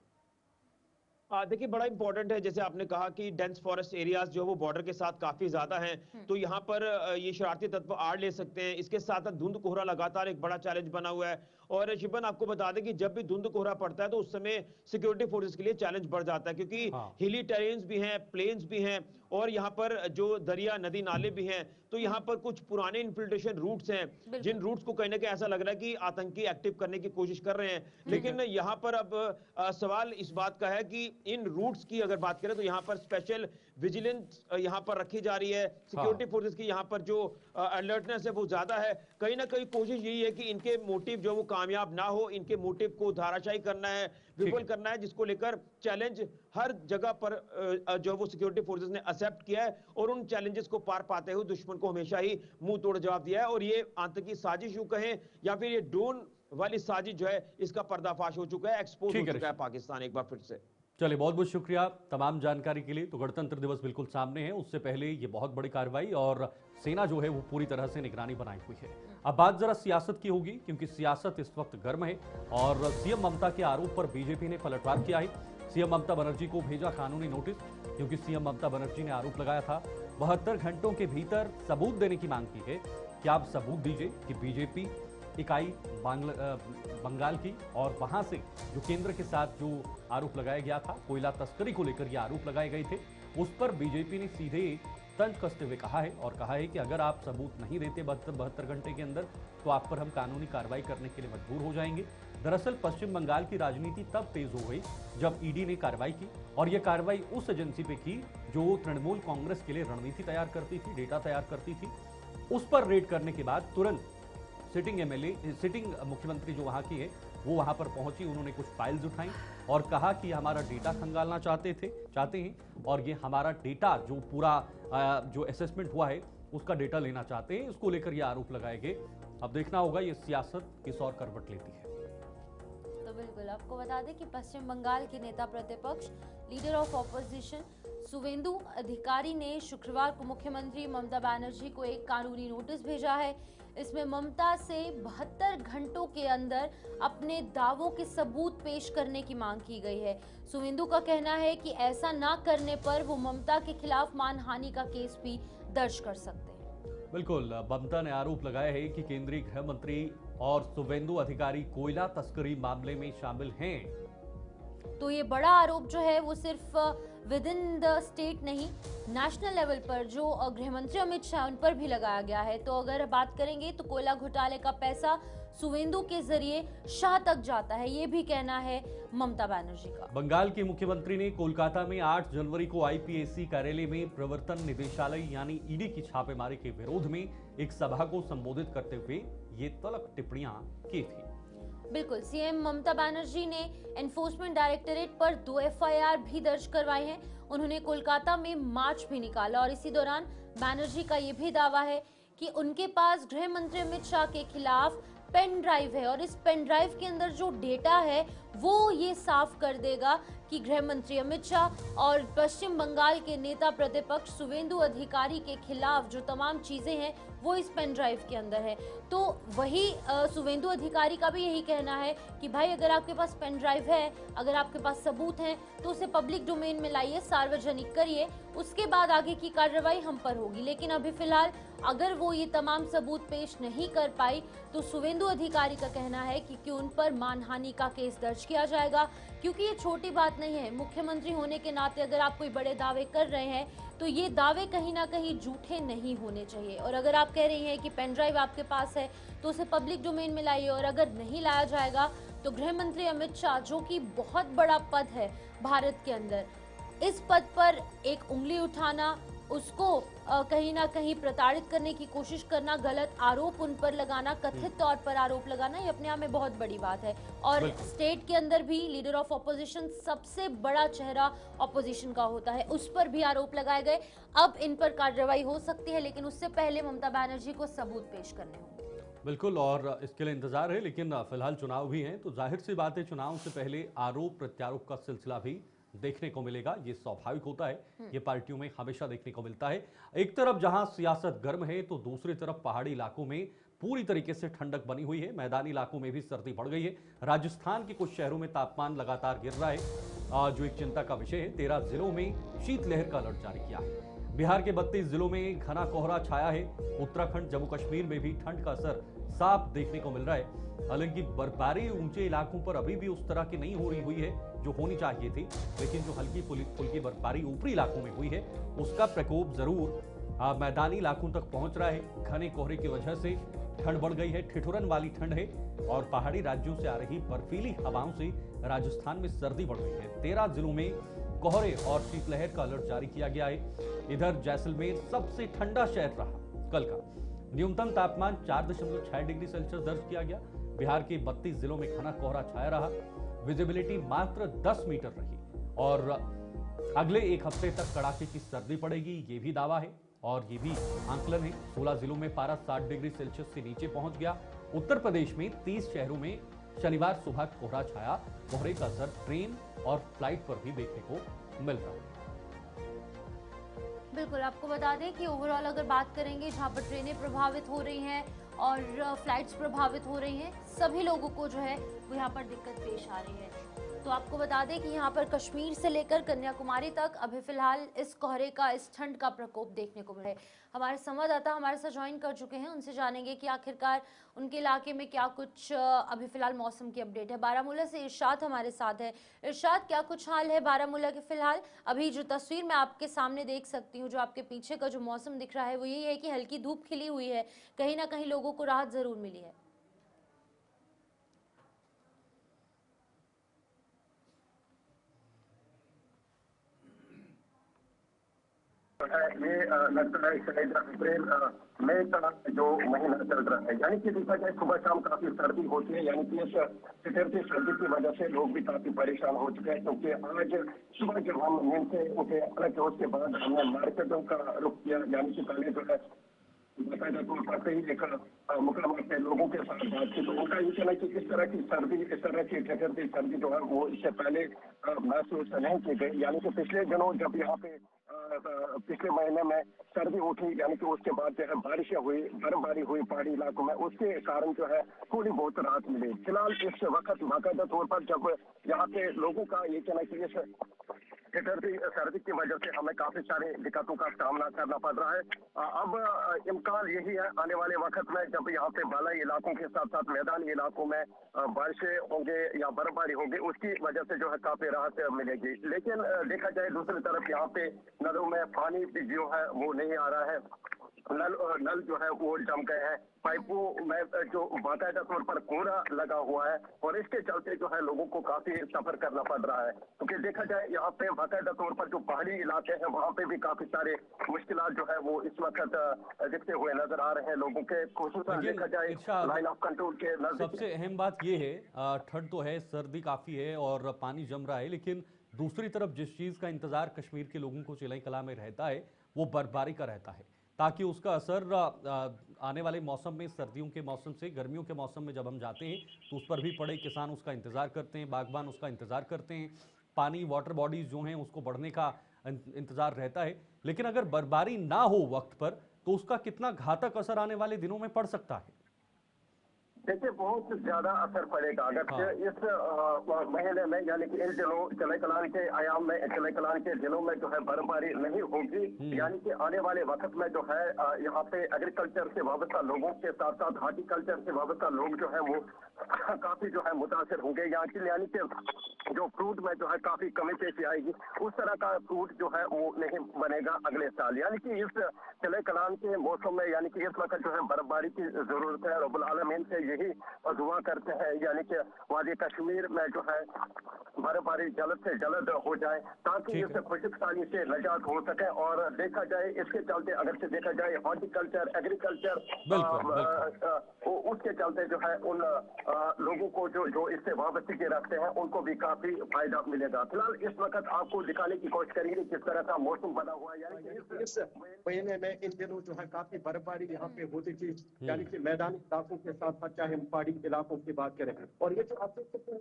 देखिए बड़ा इंपॉर्टेंट है, जैसे आपने कहा कि डेंस फॉरेस्ट एरियाज जो है वो बॉर्डर के साथ काफी ज्यादा हैं, तो यहाँ पर ये शरारती तत्व आड़ ले सकते हैं। इसके साथ साथ धुंध कोहरा लगातार एक बड़ा चैलेंज बना हुआ है। और शिवन आपको बता दें कि जब भी धुंध कोहरा पड़ता है तो उस समय सिक्योरिटी फोर्सेस के लिए चैलेंज बढ़ जाता है, क्योंकि हाँ। हिली टेरेन्स भी हैं, प्लेन्स भी हैं, और यहाँ पर जो दरिया नदी नाले भी हैं, तो यहाँ पर कुछ पुराने इन्फिल्ट्रेशन रूट्स हैं, जिन रूट्स को कहीं ना कहीं ऐसा लग रहा है कि आतंकी एक्टिव करने की कोशिश कर रहे हैं। लेकिन यहाँ पर अब सवाल इस बात का है कि इन रूट्स की अगर बात करें तो यहाँ पर स्पेशल विजिलेंस यहाँ पर रखी जा रही है। सिक्योरिटी फोर्सेस की यहाँ पर जो अलर्टनेस है वो ज्यादा है। कहीं ना कहीं कोशिश यही है कि इनके मोटिव जो वो कामयाब ना हो, इनके मोटिव को धाराशायी करना है, विफल करना है, जिसको लेकर चैलेंज हर जगह पर जो वो सिक्योरिटी फोर्सेस ने एक्सेप्ट किया है, और उन चैलेंजेस को पार पाते हुए दुश्मन को हमेशा ही मुंह तोड़ जवाब दिया है। और ये आतंकी साजिश यूं कहें या फिर ये ड्रोन वाली साजिश जो है, इसका पर्दाफाश हो चुका है, एक्सपोज हो चुका है पाकिस्तान एक बार फिर से। चलिए, बहुत बहुत शुक्रिया तमाम जानकारी के लिए। तो गणतंत्र दिवस बिल्कुल सामने है, उससे पहले ये बहुत बड़ी कार्रवाई और सेना जो है वो पूरी तरह से निगरानी बनाई हुई है। अब बात जरा सियासत की होगी, क्योंकि सियासत इस वक्त गर्म है और सीएम ममता के आरोप पर बीजेपी ने पलटवार किया है। सीएम ममता बनर्जी को भेजा कानूनी नोटिस, क्योंकि सीएम ममता बनर्जी ने आरोप लगाया था 72 घंटों के भीतर सबूत देने की मांग की है कि आप सबूत दीजिए कि बीजेपी इकाई बंगाल की, और वहां से जो केंद्र के साथ जो आरोप लगाया गया था कोयला तस्करी को लेकर ये आरोप लगाए गए थे, उस पर बीजेपी ने सीधे तंज कसते हुए कहा है और कहा है कि अगर आप सबूत नहीं देते 72 घंटे के अंदर तो आप पर हम कानूनी कार्रवाई करने के लिए मजबूर हो जाएंगे। दरअसल पश्चिम बंगाल की राजनीति तब तेज हो गई जब ईडी ने कार्रवाई की, और यह कार्रवाई उस एजेंसी पे की जो तृणमूल कांग्रेस के लिए रणनीति तैयार करती थी, डेटा तैयार करती थी। उस पर रेड करने के बाद तुरंत सिटिंग मुख्यमंत्री जो वहां की है वो वहां पर पहुंची, उन्होंने कुछ फाइल्स उठाई और कहा कि हमारा डेटा खंगालना चाहते हैं, और ये हमारा डेटा जो पूरा जो असेसमेंट हुआ है उसका डेटा लेना चाहते हैं। इसको लेकर ये आरोप लगाए गए। अब देखना होगा ये सियासत किस और करवट लेती है। तो बिल्कुल आपको बता दें कि पश्चिम बंगाल के नेता प्रतिपक्ष लीडर ऑफ ऑपोजिशन सुवेंदु अधिकारी ने शुक्रवार को मुख्यमंत्री ममता बनर्जी को एक कानूनी नोटिस भेजा है। इसमें ममता से 72 घंटों के अंदर अपने दावों के सबूत पेश करने की मांग की गई है। सुवेंदु का कहना है कि ऐसा ना करने पर वो ममता के खिलाफ मानहानि का केस भी दर्ज कर सकते हैं। बिल्कुल, ममता ने आरोप लगाया है कि केंद्रीय गृह मंत्री और सुवेंदु अधिकारी कोयला तस्करी मामले में शामिल हैं। तो ये बड़ा आरोप जो है वो सिर्फ विद इन द स्टेट नहीं, नेशनल लेवल पर जो गृह मंत्री अमित शाह उन पर भी लगाया गया है। तो अगर बात करेंगे तो कोयला घोटाले का पैसा सुवेंदु के जरिए शाह तक जाता है, ये भी कहना है ममता बनर्जी का। बंगाल की मुख्यमंत्री ने कोलकाता में 8 जनवरी को आईपीएसी कार्यालय में प्रवर्तन निदेशालय यानी ईडी की छापेमारी के विरोध में एक सभा को संबोधित करते हुए ये तल्ख टिप्पणियां की थी। बिल्कुल, सीएम ममता बनर्जी ने एनफोर्समेंट डायरेक्टरेट पर 2 एफआईआर भी दर्ज करवाई हैं। उन्होंने कोलकाता में मार्च भी निकाला और इसी दौरान बनर्जी का ये भी दावा है कि उनके पास गृह मंत्री अमित शाह के खिलाफ पेन ड्राइव है और इस पेन ड्राइव के अंदर जो डेटा है वो ये साफ कर देगा कि गृह मंत्री अमित शाह और पश्चिम बंगाल के नेता प्रतिपक्ष सुवेंदु अधिकारी के खिलाफ जो तमाम चीजें हैं वो इस पेन ड्राइव के अंदर है। तो वही सुवेंदु अधिकारी का भी यही कहना है कि भाई अगर आपके पास पेन ड्राइव है, अगर आपके पास सबूत हैं तो उसे पब्लिक डोमेन में लाइए, सार्वजनिक करिए, उसके बाद आगे की कार्रवाई हम पर होगी। लेकिन अभी फिलहाल अगर वो ये तमाम सबूत पेश नहीं कर पाई तो सुवेंदु अधिकारी का कहना है कि उन पर मानहानि का केस दर्ज किया जाएगा, क्योंकि ये छोटी बात नहीं है। मुख्यमंत्री होने के नाते अगर आप कोई बड़े दावे कर रहे हैं तो ये दावे कहीं ना कहीं झूठे नहीं होने चाहिए। और अगर आप कह रही हैं कि पेन ड्राइव आपके पास है तो उसे पब्लिक डोमेन में लाइए, और अगर नहीं लाया जाएगा तो गृह मंत्री अमित शाह, जो कि बहुत बड़ा पद है भारत के अंदर, इस पद पर एक उंगली उठाना, उसको कहीं ना कहीं प्रताड़ित करने की कोशिश करना, गलत आरोप उन पर लगाना, कथित तौर पर आरोप लगाना, ये अपने आप में बहुत बड़ी बात है। और स्टेट के अंदर भी लीडर ऑफ ऑपोजिशन, सबसे बड़ा चेहरा ऑपोजिशन का होता है, उस पर भी आरोप लगाए गए। अब इन पर कार्रवाई हो सकती है, लेकिन उससे पहले ममता बनर्जी को सबूत पेश करने होंगे। बिल्कुल, और इसके लिए इंतजार है। लेकिन फिलहाल चुनाव भी हैं, तो जाहिर सी बात है चुनाव से पहले आरोप प्रत्यारोप का सिलसिला भी देखने को मिलेगा। ये स्वाभाविक होता है, ये पार्टियों में हमेशा देखने को मिलता है। एक तरफ जहां सियासत गर्म है तो दूसरी तरफ पहाड़ी इलाकों में पूरी तरीके से ठंडक बनी हुई है। मैदानी इलाकों में भी सर्दी बढ़ गई है। राजस्थान के कुछ शहरों में तापमान लगातार गिर रहा है। जो एक चिंता का विषय है। 13 जिलों में शीतलहर का अलर्ट जारी किया है। बिहार के 32 जिलों में घना कोहरा छाया है। उत्तराखंड, जम्मू कश्मीर में भी ठंड का असर साफ देखने को मिल रहा है। हालांकि बर्फबारी ऊंचे इलाकों पर अभी भी उस तरह की नहीं हो रही हुई है जो होनी चाहिए थी, लेकिन जो हल्की फुल्की बर्फबारी ऊपरी इलाकों में हुई है उसका प्रकोप जरूर मैदानी इलाकों तक पहुंच रहा है। घने कोहरे की वजह से ठंड बढ़ गई है, ठिठुरन वाली ठंड है और पहाड़ी राज्यों से आ रही बर्फीली हवाओं से राजस्थान में सर्दी बढ़ गई है। 13 जिलों में कोहरे और शीतलहर का अलर्ट जारी किया गया है। इधर जैसलमेर सबसे ठंडा शहर रहा। कल का न्यूनतम तापमान 4.6 डिग्री सेल्सियस दर्ज किया गया। बिहार के 32 जिलों में घना कोहरा छाया रहा। विजिबिलिटी मात्र 10 मीटर रही और अगले एक हफ्ते तक कड़ाके की सर्दी पड़ेगी, ये भी दावा है और ये भी आंकलन है। 16 जिलों में पारा 60 डिग्री सेल्सियस से नीचे पहुंच गया। उत्तर प्रदेश में 30 शहरों में शनिवार सुबह कोहरा छाया। कोहरे का असर ट्रेन और फ्लाइट पर भी देखने को मिल रहा है। बिल्कुल, आपको बता दें कि ओवरऑल अगर बात करेंगे जहां पर ट्रेनें प्रभावित हो रही हैं और फ्लाइट्स प्रभावित हो रही हैं, सभी लोगों को जो है वो यहाँ पर दिक्कत पेश आ रही है। तो आपको बता दें कि यहाँ पर कश्मीर से लेकर कन्याकुमारी तक अभी फिलहाल इस कोहरे का, इस ठंड का प्रकोप देखने को मिले। हमारे संवाददाता हमारे साथ ज्वाइन कर चुके हैं, उनसे जानेंगे कि आखिरकार उनके इलाके में क्या कुछ अभी फिलहाल मौसम की अपडेट है। बारामूला से इरशाद हमारे साथ है। इरशाद, क्या कुछ हाल है बारामूला के फिलहाल? अभी जो तस्वीर मैं आपके सामने देख सकती हूँ, जो आपके पीछे का जो मौसम दिख रहा है वो यही है कि हल्की धूप खिली हुई है, कहीं ना कहीं लोगों को राहत जरूर मिली है। ये लगता है शायद अप्रैल मई का जो महीना चल रहा है, यानी कि देखा जाए सुबह शाम काफी सर्दी होती है। यानी कि इस कड़कती सर्दी की वजह से लोग भी काफी परेशान हो चुके हैं, क्योंकि आज सुबह जब हम नींद से उठे, हालांकि उसके बाद हमने मार्केटों का रुख किया, यानी कि पहले जो है बाकायदा तौर पर कई एक मुकाम पे लोगों के साथ बातचीत, तो उनका ये कहना है कि इस तरह की सर्दी, इस तरह की ठहरती सर्दी जो है वो इससे पहले महसूस नहीं की गई। यानी कि पिछले दिनों जब यहाँ पे पिछले महीने में सर्दी उठी, यानी कि उसके बाद जो है बारिशें हुई, बर्फबारी हुई पहाड़ी इलाकों में, उसके कारण जो है थोड़ी बहुत राहत मिली। फिलहाल इस वक्त बाकायदा तौर पर जब यहाँ पे लोगों का ये कहना है कि इस सर्दी की वजह से हमें काफी सारी दिक्कतों का सामना करना पड़ रहा है। अब इम्कान यही है आने वाले वक्त में जब यहाँ पे बालाई इलाकों के साथ साथ मैदानी इलाकों में बारिशें होंगे या बर्फबारी होगी, उसकी वजह से जो है काफी राहत मिलेगी। लेकिन देखा जाए दूसरी तरफ यहाँ पे नलों में पानी भी जो है वो नहीं आ रहा है। नल जो है वो जम गए हैं, पाइपों में जो बाकायदा तौर पर कोहरा लगा हुआ है और इसके चलते जो है लोगों को काफी सफर करना पड़ रहा है। क्योंकि देखा जाए यहाँ पे बाकायदा तौर पर जो पहाड़ी इलाके हैं वहाँ पे भी काफी सारे मुश्किलात जो है वो इस वक्त दिखते हुए नजर आ रहे हैं लोगों के, खुसूसन देखा जाए लाइन ऑफ कंट्रोल के नजदीक। सबसे अहम बात ये है, ठंड तो है, सर्दी काफी है और पानी जम रहा है, लेकिन दूसरी तरफ जिस चीज का इंतजार कश्मीर के लोगों को चिलई कलां में रहता है वो बर्फबारी का रहता है, ताकि उसका असर आने वाले मौसम में, सर्दियों के मौसम से गर्मियों के मौसम में जब हम जाते हैं तो उस पर भी पड़े। किसान उसका इंतजार करते हैं, बागबान उसका इंतजार करते हैं, पानी, वाटर बॉडीज जो हैं उसको बढ़ने का इंतजार रहता है। लेकिन अगर बर्फबारी ना हो वक्त पर तो उसका कितना घातक असर आने वाले दिनों में पड़ सकता है? देखिए बहुत ज्यादा असर पड़ेगा अगर इस महीने में, यानी कि इन दिनों चिलई कलां के आयाम में, चिलई कलां के दिनों में जो है बर्फबारी नहीं होगी, यानी कि आने वाले वक्त में जो है यहाँ पे एग्रीकल्चर से वाबस्ता लोगों के साथ साथ हार्टिकल्चर से वाबस्ता लोग जो है वो काफी जो है मुतासिर होंगे। यहाँ की यानी कि जो फ्रूट में जो है काफी कमी पेश आएगी, उस तरह का फ्रूट जो है वो नहीं बनेगा अगले साल। यानी कि इस चिलई कलां के मौसम में यानी कि इस वक्त जो है बर्फबारी की जरूरत है। रब्बुल आलमीन से यही दुआ करते हैं यानी कि वादी कश्मीर में जो है बर्फबारी जल्द से जल्द हो जाए, ताकि इस खुशकसाली से निजात हो सके। और देखा जाए इसके चलते, अगर से देखा जाए हॉर्टिकल्चर, एग्रीकल्चर, उसके चलते जो है उन लोगों को जो इससे वाबस्तगी रखते हैं उनको भी काफी फायदा मिलेगा। फिलहाल इस वक्त आपको दिखाने की कोशिश करेंगे किस तरह का मौसम बना हुआ है। यानी कि इस महीने में इन दिनों जो है काफी बर्फबारी यहाँ पे होती थी, यानी कि मैदानी इलाकों के साथ साथ चाहे हम पहाड़ी इलाकों की बात करें, और ये जो आपको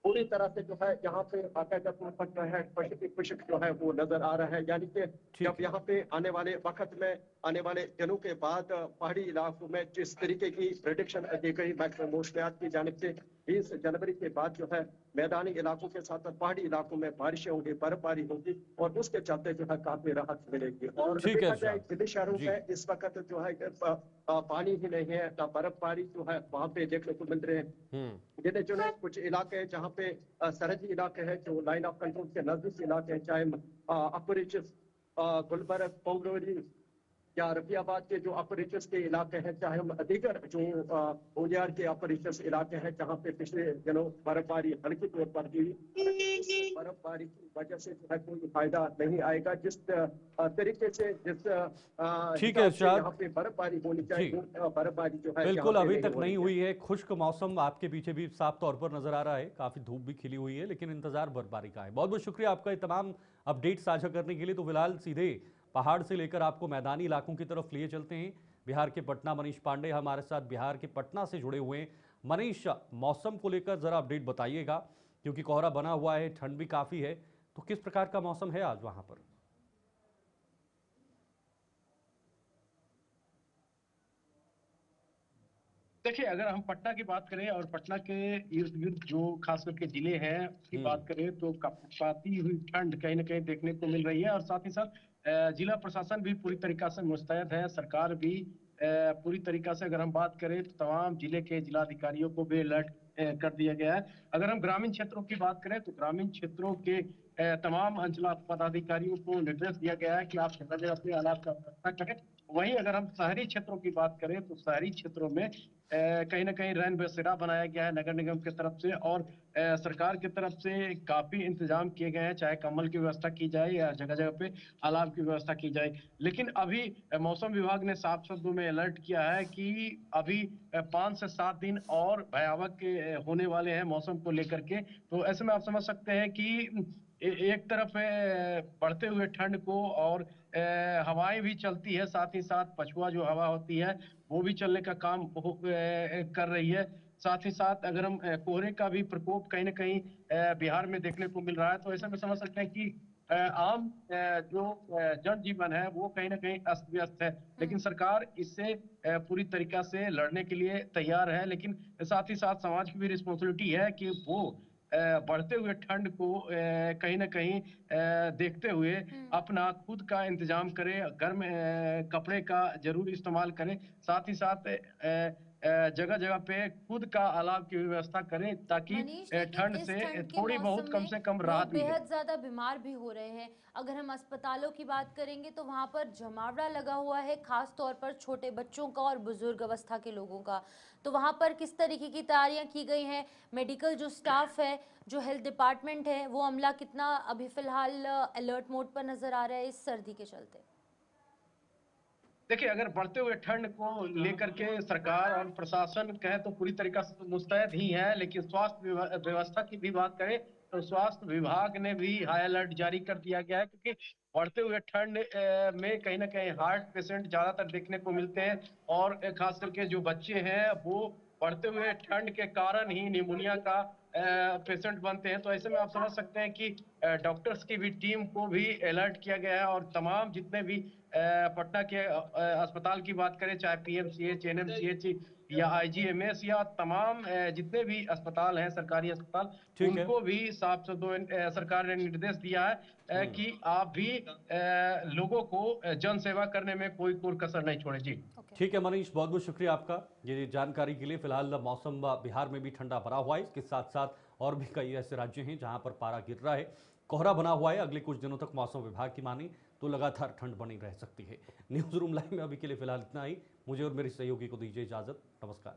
पूरी तरह से जो है यहाँ पे बाकायदा तौर पर जो है खुशक जो है वो नजर आ रहा है। यानी कि जब यहाँ पे आने वाले वक्त में, आने वाले दिनों के बाद पहाड़ी इलाकों में जिस तरीके की प्रेडिक्शन दी गई मैक्सिमम मौसमियात की जानिब से 20 जनवरी के बाद जो है मैदानी इलाकों के साथ साथ पहाड़ी इलाकों में बारिशें होंगी, बर्फबारी होगी और उसके चलते जो है काफी राहत मिलेगी। और ठीक है देखा जाए इरशाद दिल्ली शहरों जी। में इस वक्त जो है पानी ही नहीं है, ना बर्फबारी जो है वहाँ पे देखने को मिल रहे हैं। गिने चुने कुछ इलाके हैं जहाँ पे सरहदी इलाके हैं जो लाइन ऑफ कंट्रोल के नजदीक इलाके हैं, चाहे अपरिचित गुलबर्ग, पंगरोली या रफियाबाद के जो अपरिचित के इलाके हैं, चाहे हम दीगर जो होलियार के अपरिचित इलाके हैं जहाँ पे पिछले दिनों बर्फबारी हल्की तौर पर हुई, बर्फबारी की वजह से जो है कोई फायदा नहीं आएगा। जिस तरीके से जिस ठीक है हिसाब से यहाँ इरशाद पे बर्फबारी होनी जी। चाहिए वो बर्फबारी जो है यहाँ बिल्कुल पे अभी नहीं तक हो नहीं रही है। हुई है। खुश्क मौसम आपके पीछे भी साफ तौर पर नजर आ रहा है, काफी धूप भी खिली हुई है, लेकिन इंतजार बर्फबारी का है। बहुत बहुत शुक्रिया आपका ये तमाम अपडेट साझा करने के लिए। तो फिलहाल सीधे पहाड़ से लेकर आपको मैदानी इलाकों की तरफ लिए चलते हैं। बिहार के पटना मनीष पांडे हमारे साथ बिहार के पटना से जुड़े हुए हैं। मनीष, मौसम को लेकर जरा अपडेट बताइएगा, क्योंकि कोहरा बना हुआ है, ठंड भी काफी है, तो किस प्रकार का मौसम है आज वहां पर? देखिए, अगर हम पटना की बात करें और पटना के इर्द गिर्द जो खास करके जिले हैं उसकी बात करें तो कपकपाती हुई ठंड कहीं ना कहीं देखने को मिल रही है। और साथ ही साथ जिला प्रशासन भी पूरी तरीका से मुस्तैद है, सरकार भी पूरी तरीका से, अगर हम बात करें तो तमाम जिले के जिलाधिकारियों को भी अलर्ट कर दिया गया है। अगर हम ग्रामीण क्षेत्रों की बात करें तो ग्रामीण क्षेत्रों के तमाम अंचला पदाधिकारियों को निर्देश दिया गया है कि आप जगह जगह अपने हालात का पता करें। वहीं अगर हम शहरी क्षेत्रों की बात करें तो शहरी क्षेत्रों में कहीं ना कहीं रैन बसेरा बनाया गया है नगर निगम की तरफ से, और सरकार की तरफ से काफी इंतजाम किए गए हैं, चाहे कम्बल की व्यवस्था की जाए या जगह जगह पे अलाव की व्यवस्था की जाए। लेकिन अभी मौसम विभाग ने साफ शब्दों में अलर्ट किया है कि अभी 5 से 7 दिन और भयावह के होने वाले हैं मौसम को लेकर के। तो ऐसे में आप समझ सकते हैं कि एक तरफ बढ़ते हुए ठंड को और हवाएं भी चलती है, साथ ही साथ पछुआ जो हवा होती है वो भी चलने का काम कर रही है। साथ ही साथ अगर हम कोहरे का भी प्रकोप कहीं ना कहीं बिहार में देखने को मिल रहा है, तो ऐसा में समझ सकते हैं कि आम जो जनजीवन है वो कहीं ना कहीं अस्त व्यस्त है। लेकिन सरकार इससे पूरी तरीका से लड़ने के लिए तैयार है, लेकिन साथ ही साथ समाज की भी रिस्पॉन्सिबिलिटी है कि वो बढ़ते हुए ठंड को कहीं ना कहीं देखते हुए अपना खुद का इंतजाम करें, गर्म कपड़े का जरूर इस्तेमाल करें, साथ ही साथ जगह जगह पे खुद का अलाव की व्यवस्था करें ताकि मनीष, लेकिन ठंड इस से ठंड के थोड़ी मौसम बहुत कम में से कम लोग राहत मिले। बेहद ज्यादा बीमार भी हो रहे हैं। अगर हम अस्पतालों की बात करेंगे तो वहां पर जमावड़ा लगा हुआ है, खास तौर पर छोटे बच्चों का और बुजुर्ग अवस्था के लोगों का। तो वहां पर किस तरीके की तैयारियां की गई हैं? मेडिकल जो स्टाफ है, जो हेल्थ डिपार्टमेंट है, वो अमला कितना अभी फिलहाल अलर्ट मोड पर नजर आ रहा है इस सर्दी के चलते? देखिए, अगर बढ़ते हुए ठंड को लेकर के सरकार और प्रशासन कहे तो पूरी तरीका से मुस्तैद ही है, लेकिन स्वास्थ्य व्यवस्था की भी बात करें तो स्वास्थ्य विभाग ने भी हाई अलर्ट जारी कर दिया गया है, क्योंकि बढ़ते हुए ठंड में कहीं ना कहीं हार्ट पेशेंट ज्यादातर देखने को मिलते हैं, और खास करके जो बच्चे हैं वो बढ़ते हुए ठंड के कारण ही निमोनिया का पेशेंट बनते हैं। तो ऐसे में आप समझ सकते हैं कि डॉक्टर्स की भी टीम को भी अलर्ट किया गया है, और तमाम जितने भी पटना के अस्पताल की बात करें, चाहे पीएमसीएच, एनएमसीएच या आईजीएमएस या तमाम जितने भी अस्पताल हैं सरकारी अस्पताल, ठीक है उनको भी साफ शब्दों सरकार ने निर्देश दिया है कि आप भी लोगों को जन सेवा करने में कोई कसर नहीं छोड़े। जी ठीक है मनीष, बहुत बहुत शुक्रिया आपका ये जानकारी के लिए। फिलहाल मौसम बिहार में भी ठंडा भरा हुआ है, इसके साथ साथ और भी कई ऐसे राज्य हैं जहां पर पारा गिर रहा है, कोहरा बना हुआ है। अगले कुछ दिनों तक मौसम विभाग की माने तो लगातार ठंड बनी रह सकती है। न्यूज रूम लाइव में अभी के लिए फिलहाल इतना ही। मुझे और मेरे सहयोगी को दीजिए इजाजत। नमस्कार।